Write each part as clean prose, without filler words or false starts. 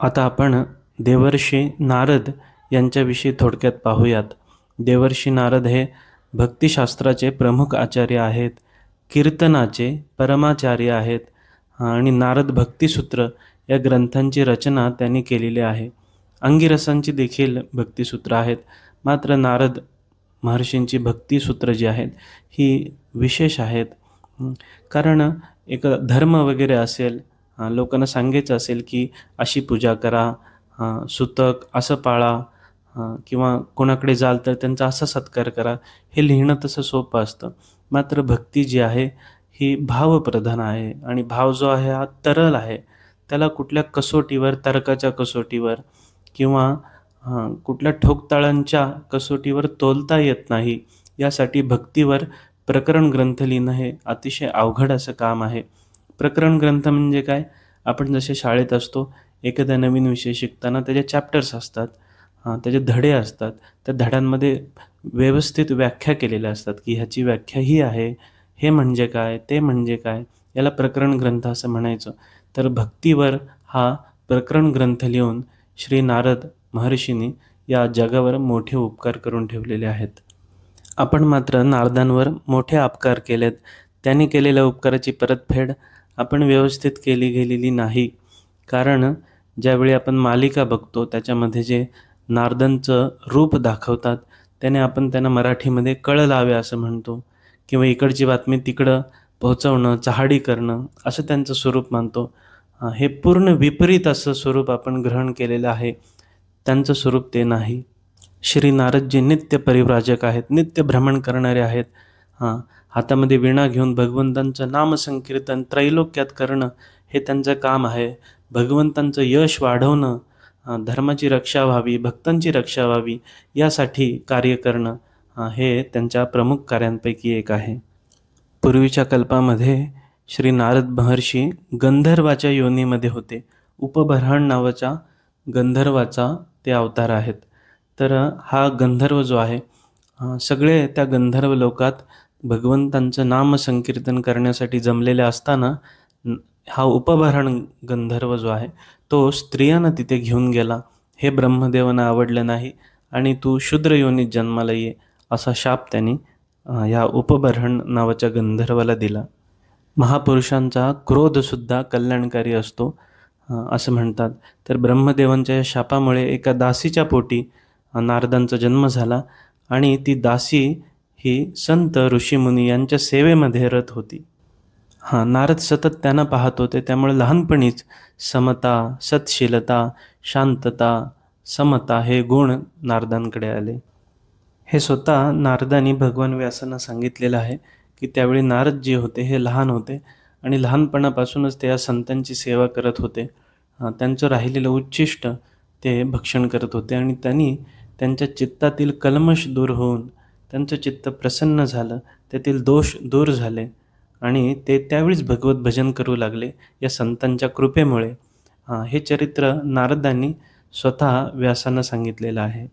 आता आपण देवर्षी नारद यांच्याविषयी थोडक्यात पाहूयात. देवर्षी नारद हे भक्तिशास्त्राचे प्रमुख आचार्य आहेत, कीर्तनाचे परमाचार्य आहेत आणि नारद भक्तिसूत्र या ग्रंथांची रचना त्यांनी केलेली आहे. अंगिरसांची देखील भक्तिसूत्र आहेत, मात्र नारद महर्षींची भक्तिसूत्र जी आहेत ही विशेष आहेत. कारण एक धर्म वगैरे असेल, लोकांना सांगायचं असेल की अशी पूजा करा, सुतक असं पाळा, किंवा कोणाकडे जाल तर त्यांचा असा सत्कार करा, हे लिहिणं तसं सोपं असतं. मात्र भक्ती जी आहे ही भावप्रधान आहे आणि भाव जो आहे हा तरल आहे. त्याला कुठल्या कसोटीवर, तर्काच्या कसोटीवर किंवा कुठल्या ठोकताळांच्या कसोटीवर तोलता येत नाही. यासाठी भक्तीवर प्रकरण ग्रंथ लिहिणं हे अतिशय अवघड असं काम आहे. प्रकरण ग्रंथ म्हणजे काय? आपण जसे शाळेत असतो, एखादा नवीन विषय शिकताना त्याचे चॅप्टर्स असतात, त्याचे धडे असतात. त्या धड्यांमध्ये व्यवस्थित व्याख्या केलेल्या असतात की ह्याची व्याख्या ही आहे, हे म्हणजे काय, ते म्हणजे काय, याला प्रकरण ग्रंथ असं म्हणायचं. तर भक्तीवर हा प्रकरण ग्रंथ लिहून श्री नारद महर्षींनी या जगावर मोठे उपकार करून ठेवलेले आहेत. आपण मात्र नारदांवर मोठे अपकार केलेत. त्यांनी केलेल्या उपकाराची परतफेड आपण व्यवस्थित केली गेलेली नाही. कारण ज्यावेळी आपण मालिका बघतो त्याच्यामध्ये जे नारदांचं रूप दाखवतात त्याने आपण त्यांना मराठीमध्ये कळ लावे असं म्हणतो, किंवा इकडची बातमी तिकडं पोहोचवणं, चहाडी करणं असं त्यांचं स्वरूप मानतो. हे पूर्ण विपरीत असं स्वरूप आपण ग्रहण केलेलं आहे. त्यांचं स्वरूप ते नाही. श्री नारदजी नित्य परिव्राजक आहेत, नित्य भ्रमण करणारे आहेत. हातामध्ये वीणा घेऊन भगवंतांचं नामसंकीर्तन त्रैलोक्यात करणं हे त्यांचं काम आहे. भगवंतांचं यश वाढवणं, धर्माची रक्षा व्हावी, भक्तांची रक्षा व्हावी यासाठी कार्य करणं हे त्यांच्या प्रमुख कार्यांपैकी एक आहे. पूर्वीच्या कल्पामध्ये श्री नारद महर्षी गंधर्वाच्या योनीमध्ये होते. उपबर्हण नावाच्या गंधर्वाचा ते अवतार आहेत. तर हा गंधर्व जो आहे, सगळे त्या गंधर्व लोकात भगवंतांचं नामसंकीर्तन करण्यासाठी जमलेले असताना हा उपबर्हण गंधर्व जो आहे तो स्त्रियांना तिथे घेऊन गेला. हे ब्रह्मदेवांना आवडलं नाही आणि तू शूद्र योनीत जन्माला ये असा शाप त्यांनी ह्या उपबर्हण नावाच्या गंधर्वाला दिला. महापुरुषांचा क्रोधसुद्धा कल्याणकारी असतो असं म्हणतात. तर ब्रह्मदेवांच्या या शापामुळे एका दासीच्या पोटी नारदांचा जन्म झाला आणि ती दासी ही संत ऋषीमुनी यांच्या सेवेमध्ये रत होती. नारद सतत त्यांना पाहत होते, त्यामुळे लहानपणीच समता, सत्शीलता, शांतता, समता हे गुण नारदांकडे आले. हे स्वतः नारदांनी भगवान व्यासांना सांगितलेलं आहे की त्यावेळी नारद जे होते हे लहान होते आणि लहानपणापासूनच ते या संतांची सेवा करत होते. त्यांचं राहिलेलं उच्छिष्ट ते भक्षण करत होते आणि त्यांनी त्यांच्या चित्तातील कल्मश दूर होऊन त्यांचं चित्त प्रसन्न झालं, त्यातील दोष दूर झाले आणि ते त्यावेळीच भगवत भजन करू लागले या संतांच्या कृपेमुळे. हे चरित्र नारदांनी स्वतः व्यासांना सांगितलेलं आहे.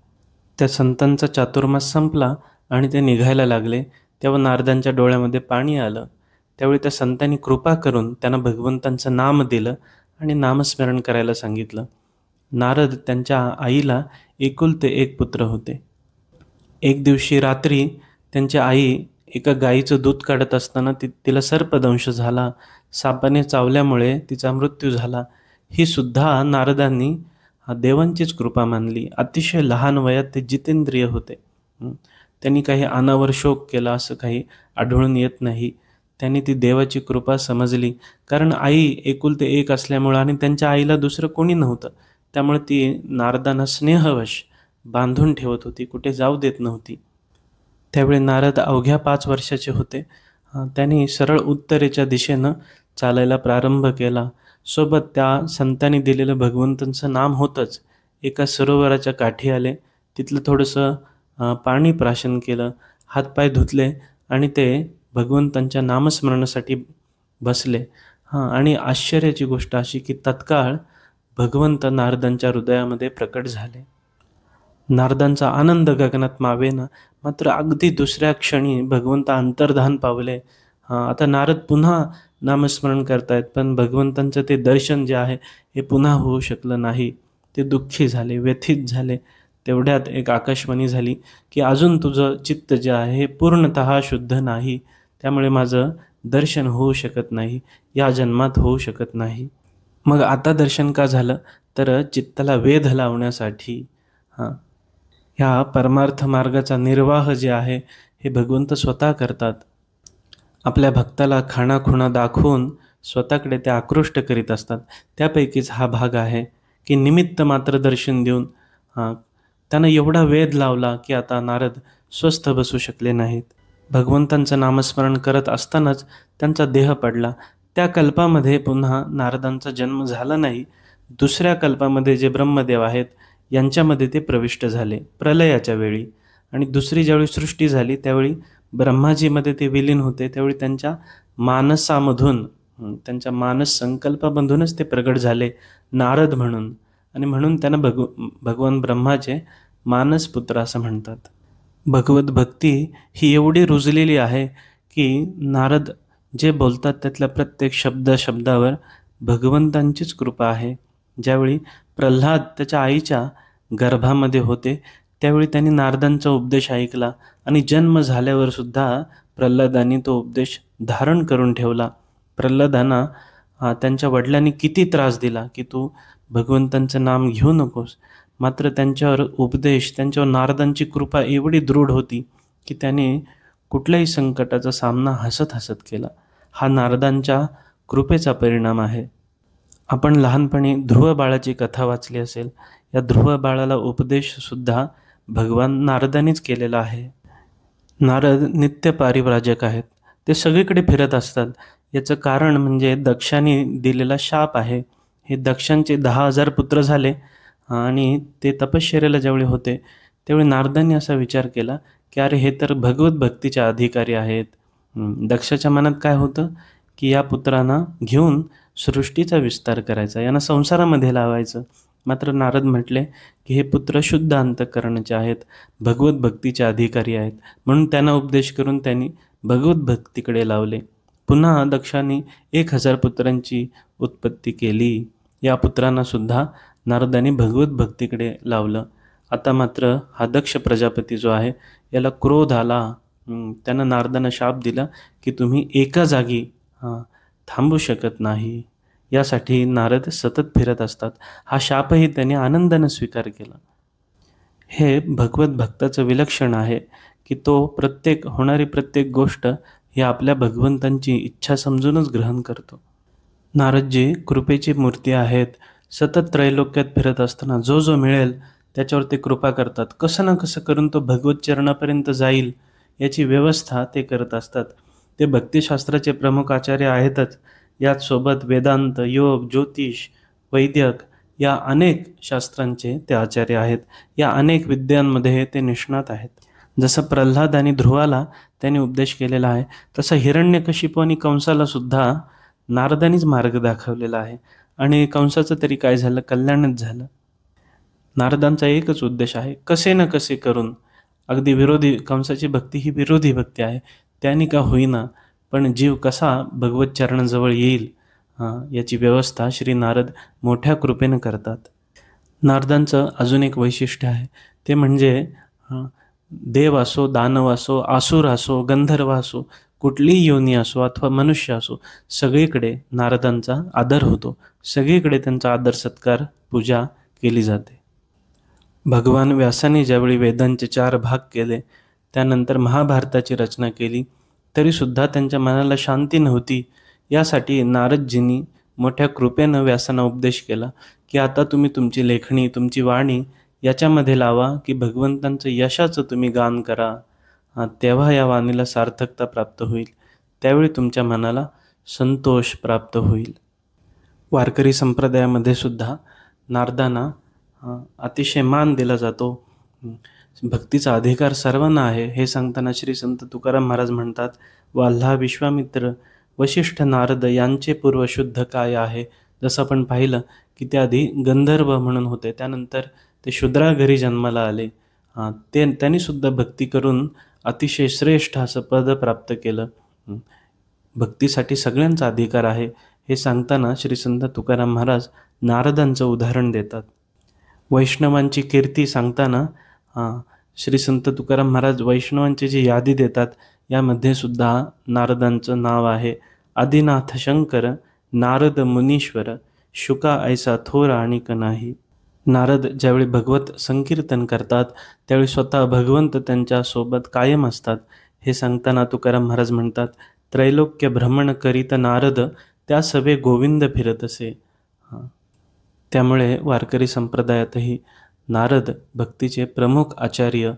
त्या संतांचा चातुर्मास संपला आणि ते निघायला लागले, तेव्हा नारदांच्या डोळ्यामध्ये पाणी आलं. त्यावेळी त्या संतांनी कृपा करून त्यांना भगवंतांचं नाम दिलं आणि नामस्मरण करायला सांगितलं. नारद त्यांच्या आईला एकुलते एक पुत्र होते. एक दिवशी रात्री त्यांची आई एका गाईचं दूध काढत असताना तिला सर्पदंश झाला. सापाने चावल्यामुळे तिचा मृत्यू झाला. ही सुद्धा नारदांनी देवांचीच कृपा मानली. अतिशय लहान वयात ते जितेंद्रिय होते. त्यांनी काही अनावर शोक केला असं काही आढळून येत नाही. त्यांनी ती देवाची कृपा समजली. कारण आई एकुलते एक असल्यामुळं आणि त्यांच्या आईला दुसरं कोणी नव्हतं, त्यामुळे ती नारदांना स्नेहवश बांधून ठेवत होती, कुठे जाऊ देत नव्हती. त्यावेळी नारद अवघ्या 5 वर्षाचे होते. त्यांनी सरळ उत्तरेच्या दिशेनं चालायला प्रारंभ केला. सोबत त्या संतांनी दिलेलं भगवंतांचं नाम होतंच. एका सरोवराच्या काठी आले, तिथलं थोडंसं पाणी प्राशन केलं, हातपाय धुतले आणि ते भगवंतांच्या नामस्मरणासाठी बसले. आणि आश्चर्याची गोष्ट अशी की तत्काळ भगवंत नारदांच्या हृदयामध्ये प्रकट झाले. नारदांचा आनंद गगनात मावेना, मात्र अगदी दुसऱ्या क्षणी भगवंत अंतर्धान पावले. आता नारद पुन्हा नामस्मरण करतायत, पण भगवंतांचं ते दर्शन जे आहे हे पुन्हा होऊ शकलं नाही. ते दुःखी झाले, व्यथित झाले. तेवढ्यात एक आकाशवाणी झाली की अजून तुझं चित्त जे आहे हे पूर्णतः शुद्ध नाही, त्यामुळे माझं दर्शन होऊ शकत नाही, या जन्मात होऊ शकत नाही. मग आता दर्शन का झालं? तर चित्ताला वेध लावण्यासाठी. हां, ह्या परमार्थ मार्गाचा निर्वाह जे आहे हे भगवंत स्वतः करतात. आपल्या भक्ताला खाणाखुणा दाखवून स्वतःकडे ते आकृष्ट करीत असतात. त्यापैकीच हा भाग आहे की निमित्त मात्र दर्शन देऊन हां, त्यानं एवढा वेध लावला की आता नारद स्वस्थ बसू शकले नाहीत. भगवंतांचं नामस्मरण करत असतानाच त्यांचा देह पडला. त्या कल्पामध्ये पुन्हा नारदांचा जन्म झाला नाही. दुसऱ्या कल्पामध्ये जे ब्रह्मदेव आहेत यांच्यामध्ये ते प्रविष्ट झाले प्रलयाच्या वेळी. आणि दुसरी ज्यावेळी सृष्टी झाली त्यावेळी ब्रह्माजीमध्ये ते विलीन होते. त्यावेळी त्यांच्या मानसामधून त्यांच्या मानस संकल्पामधूनच ते प्रगट झाले नारद म्हणून. आणि म्हणून त्यांना भगवान ब्रह्माचे मानसपुत्र असं म्हणतात. भगवत भक्ती ही एवढी रुजलेली आहे की नारद जे बोलतात त्यातल्या प्रत्येक शब्दावर भगवंतांचीच कृपा आहे. ज्यावेळी प्रल्हाद त्याच्या आईच्या गर्भामध्ये होते त्यावेळी त्यांनी नारदांचा उपदेश ऐकला आणि जन्म झाल्यावर सुद्धा प्रल्हादांनी तो उपदेश धारण करून ठेवला. प्रल्हादांना त्यांच्या वडिलांनी किती त्रास दिला की तू भगवंतांचं नाम घेऊ नकोस, मात्र त्यांच्यावर उपदेश, त्यांच्यावर नारदांची कृपा एवढी दृढ होती की त्याने कुठल्याही संकटाचा सामना हसत हसत केला. हा नारदांच्या कृपेचा परिणाम आहे. आपण लहानपणी ध्रुव बाळाची कथा वाचली असेल. या ध्रुव बाळाला उपदेशसुद्धा भगवान नारदांनीच केलेला आहे. नारद नित्य पारिव्राजक आहेत. ते सगळीकडे फिरत असतात. याचं कारण म्हणजे दक्षाने दिलेला शाप आहे. हे दक्षांचे 10,000 पुत्र झाले आणि ते तपश्चर्याला ज्यावेळी होते त्यावेळी नारदांनी असा विचार केला की अरे हे तर भगवत भक्तीचे अधिकारी आहेत. दक्षाच्या मनात काय होतं की या पुत्रांना घेऊन सृष्टीचा विस्तार करायचा, यांना संसारामध्ये लावायचं. मात्र नारद म्हटले की हे पुत्र शुद्ध अंतःकरणाचे आहेत, भगवत भक्तीचे अधिकारी आहेत. म्हणून त्यांना उपदेश करून त्यांनी भगवत भक्तीकडे लावले. पुन्हा दक्षाने 1,000 पुत्रांची उत्पत्ती केली. या पुत्रांना सुद्धा नारदांनी भगवत भक्तीकडे लावलं. आता मात्र हा दक्ष प्रजापती जो आहे याला क्रोध आला. त्यानं नारदांना शाप दिला की तुम्ही एका जागी थांबू शकत नाही. यासाठी नारद सतत फिरत असतात. हा शापही त्यांनी आनंदाने स्वीकार केला. हे भगवत भक्ताचं विलक्षण आहे की तो होणारी प्रत्येक गोष्ट ही आपल्या भगवंतांची इच्छा समजूनच ग्रहण करतो. नारदजी कृपेची मूर्ती आहेत. सतत त्रैलोक्यात फिरत असताना जो जो मिळेल त्याच्यावर ते कृपा करतात. कसं ना कसं करून तो भगवत चरणापर्यंत जाईल याची व्यवस्था ते करत असतात. ते भक्तिशास्त्राचे प्रमुख आचार्य आहेतच, याच सोबत वेदांत, योग, ज्योतिष, वैद्यक या अनेक शास्त्रांचे ते आचार्य आहेत. या अनेक विद्यांमध्ये ते निष्णात आहेत. जसं प्रल्हाद आणि ध्रुवाला त्यांनी उपदेश केलेला आहे तसं हिरण्यकशिपू आणि कंसाला सुद्धा नारदांनीच मार्ग दाखवलेला आहे. आणि कंसाचं तरी काय झालं, कल्याणच झालं. नारदांचा एकच उद्देश आहे, कसे ना कसे करून अगदी विरोधी, कंसाची भक्ती ही विरोधी भक्ती आहे, त्याने का होईना पण जीव कसा भगवत चरणाजवळ येईल याची व्यवस्था श्री नारद मोठ्या कृपेनं करतात. नारदांचं अजून एक वैशिष्ट्य आहे, ते म्हणजे देव असो, दानव असो, आसुर असो, गंधर्व असो, कुठलीही योनी असो अथवा मनुष्य असो, सगळीकडे नारदांचा आदर होतो. सगळीकडे त्यांचा आदर सत्कार, पूजा केली जाते. भगवान व्यासाने ज्यावेळी वेदांचे 4 भाग केले, त्यानंतर महाभारताची रचना केली, तरीसुद्धा त्यांच्या मनाला शांती नव्हती. यासाठी नारदजींनी मोठ्या कृपेनं व्यासांना उपदेश केला की आता तुम्ही तुमची लेखणी, तुमची वाणी याच्यामध्ये लावा की भगवंतांचं यशाचं तुम्ही गान करा. तेव्हा या वाणीला सार्थकता प्राप्त होईल. त्यावेळी तुमच्या मनाला संतोष प्राप्त होईल. वारकरी संप्रदायामध्ये सुद्धा नारदांना अतिशय मान दिला जातो. भक्तीचा अधिकार सर्वांना आहे हे सांगताना श्री संत तुकाराम महाराज म्हणतात, वाल्हा, विश्वामित्र, वशिष्ठ, नारद यांचे पूर्व शुद्ध काय आहे. जसं आपण पाहिलं की ते आधी गंधर्व म्हणून होते, त्यानंतर ते शूद्रा घरी जन्माला आले. त्यांनी सुद्धा भक्ती करून अतिशय श्रेष्ठ असं पद प्राप्त केलं. भक्तीसाठी सगळ्यांचा अधिकार आहे हे सांगताना श्री संत तुकाराम महाराज नारदांचं उदाहरण देतात. वैष्णवांची कीर्ती सांगताना श्री संत तुकाराम महाराज वैष्णवांची जी यादी देतात यामध्ये सुद्धा नारदांचं नाव आहे. आदिनाथ शंकर नारद मुनीश्वर शुका ऐसा थोर आणिक नाही. नारद ज्यावेळी भगवत संकीर्तन करतात त्यावेळी स्वतः भगवंत त्यांच्यासोबत कायम असतात हे सांगताना तुकाराम महाराज म्हणतात, त्रैलोक्य भ्रमण करीत नारद त्या सवे गोविंद फिरत असे. त्यामुळे वारकरी संप्रदायातही नारद भक्तीचे प्रमुख आचार्य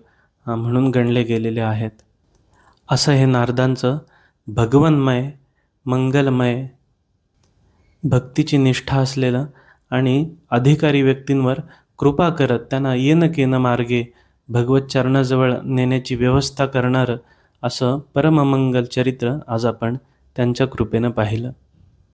म्हणून गणले गेलेले आहेत. असं हे नारदांचं भगवन्मय, मंगलमय, भक्तीची निष्ठा असलेलं आणि अधिकारी व्यक्तींवर कृपा करत त्यांना येन केन मार्गे भगवत चरणाजवळ नेण्याची व्यवस्था करणारं असं परममंगल चरित्र आज आपण त्यांच्या कृपेनं पाहिलं.